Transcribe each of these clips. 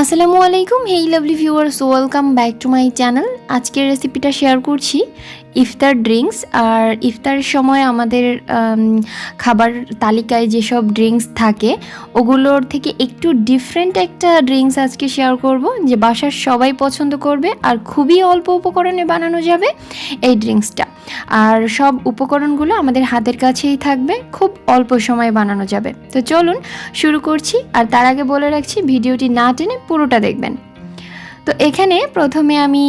আসসালামু আলাইকুম, hey lovely viewers, welcome back to my channel. আজকের রেসিপিটা শেয়ার করছি ইফতার ড্রিঙ্কস। আর ইফতারের সময় আমাদের খাবার তালিকায় যেসব ড্রিঙ্কস থাকে ওগুলোর থেকে একটু ডিফারেন্ট একটা ড্রিঙ্কস আজকে শেয়ার করব, যে বাসার সবাই পছন্দ করবে আর খুবই অল্প উপকরণে বানানো যাবে এই ড্রিঙ্কসটা। আর সব উপকরণগুলো আমাদের হাতের কাছেই থাকবে, খুব অল্প সময়ে বানানো যাবে। তো চলুন শুরু করছি। আর তার আগে বলে রাখছি, ভিডিওটি না টেনে পুরোটা দেখবেন। তো এখানে প্রথমে আমি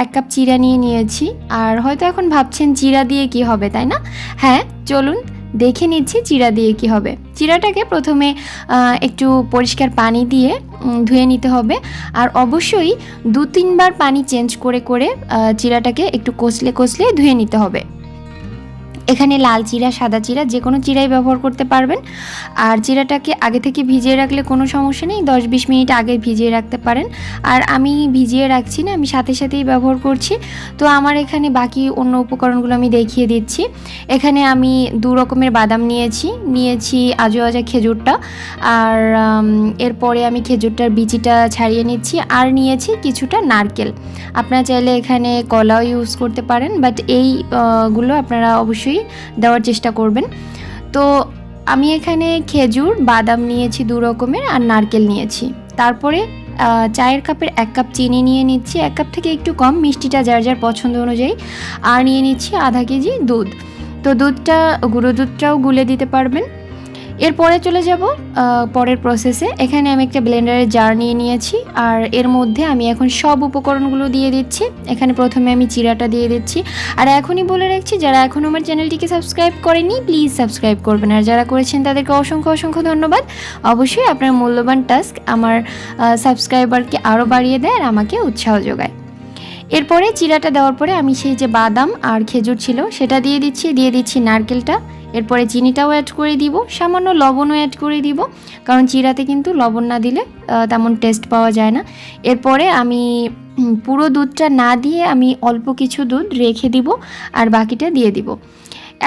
1 কাপ চিরা নিয়েছি। আর হয়তো এখন ভাবছেন চিরা দিয়ে কি হবে, তাই না? হ্যাঁ, চলুন দেখে নিচ্ছি চিরা দিয়ে কি হবে। চিরাটাকে প্রথমে একটু পরিষ্কার পানি দিয়ে ধুয়ে নিতে হবে। আর অবশ্যই 2-3 বার পানি চেঞ্জ করে করে চিরাটাকে একটু কষলে ধুয়ে নিতে হবে। এখানে লাল চিরা, সাদা চিরা, যে কোনো চিরাই ব্যবহার করতে পারবেন। আর চিরাটাকে আগে থেকে ভিজিয়ে রাখলে কোনো সমস্যা নেই, 10-20 মিনিট আগে ভিজিয়ে রাখতে পারেন। আর আমি ভিজিয়ে রাখছি না, আমি সাথে সাথেই ব্যবহার করছি। তো আমার এখানে বাকি অন্য উপকরণগুলো আমি দেখিয়ে দিচ্ছি। এখানে আমি 2 রকমের বাদাম নিয়েছি আজওয়াজা খেজুরটা। আর এরপরে আমি খেজুরটার বিচিটা ছাড়িয়ে নিচ্ছি। আর নিয়েছি কিছুটা নারকেল। আপনারা চাইলে এখানে কলাও ইউজ করতে পারেন, বাট এইগুলো আপনারা অবশ্যই দেওয়ার চেষ্টা করবেন। তো আমি এখানে খেজুর, বাদাম নিয়েছি 2 রকমের, আর নারকেল নিয়েছি। তারপরে চায়ের কাপের 1 কাপ চিনি নিয়ে নিচ্ছি, 1 কাপ থেকে একটু কম, মিষ্টিটা যার যার পছন্দ অনুযায়ী। আর নিয়ে নিচ্ছি আধা কেজি দুধ। তো গুঁড়ো দুধটাও গুলে দিতে পারবেন। এরপরে চলে যাব পরের প্রসেসে। এখানে আমি একটা ব্লেন্ডারের জার নিয়েছি। আর এর মধ্যে আমি এখন সব উপকরণগুলো দিয়ে দিচ্ছি। এখানে প্রথমে আমি চিরাটা দিয়ে দিচ্ছি। আর এখনই বলে রাখছি, যারা এখনও আমার চ্যানেলটিকে সাবস্ক্রাইব করেনি প্লিজ সাবস্ক্রাইব করবেন। আর যারা করেছেন তাদেরকে অসংখ্য ধন্যবাদ। অবশ্যই আপনার মূল্যবান টাস্ক আমার সাবস্ক্রাইবারকে আরও বাড়িয়ে দেয় আর আমাকে উৎসাহ যোগায়। এরপরে চিরাটা দেওয়ার পরে আমি সেই যে বাদাম আর খেজুর ছিল সেটা দিয়ে দিচ্ছি নারকেলটা। এরপরে চিনিটাও অ্যাড করে দিব, সামান্য লবণও অ্যাড করে দিব, কারণ চিরাতে কিন্তু লবণ না দিলে তেমন টেস্ট পাওয়া যায় না। এরপরে আমি পুরো দুধটা না দিয়ে আমি অল্প কিছু দুধ রেখে দিব আর বাকিটা দিয়ে দিব।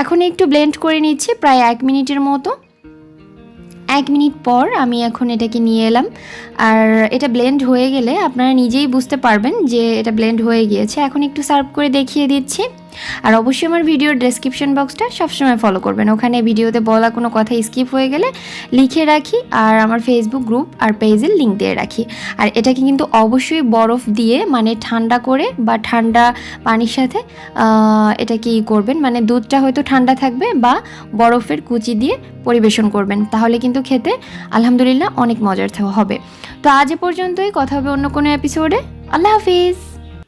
এখন একটু ব্লেন্ড করে নিচ্ছি প্রায় 1 মিনিটের মতো। 1 মিনিট পর আমি এখন এটাকে নিয়ে এলাম। আর এটা ব্লেন্ড হয়ে গেলে আপনারা নিজেই বুঝতে পারবেন যে এটা ব্লেন্ড হয়ে গিয়েছে। এখন একটু সার্ভ করে দেখিয়ে দিচ্ছি। আর অবশ্যই আমার ভিডিওর ডেসক্রিপশন বক্সটা সবসময় ফলো করবেন, ওখানে ভিডিওতে বলা কোনো কথা স্কিপ হয়ে গেলে লিখে রাখি। আর আমার ফেসবুক গ্রুপ আর পেজের লিঙ্ক দিয়ে রাখি। আর এটাকে কিন্তু অবশ্যই বরফ দিয়ে, মানে ঠান্ডা করে বা ঠান্ডা পানির সাথে এটাকে করবেন, মানে দুধটা হয়তো ঠান্ডা থাকবে বা বরফের কুচি দিয়ে পরিবেশন করবেন, তাহলে কিন্তু খেতে আলহামদুলিল্লাহ অনেক মজার হবে। তো আজ এ পর্যন্তই, কথা হবে অন্য কোনো এপিসোডে। আল্লাহ হাফিজ।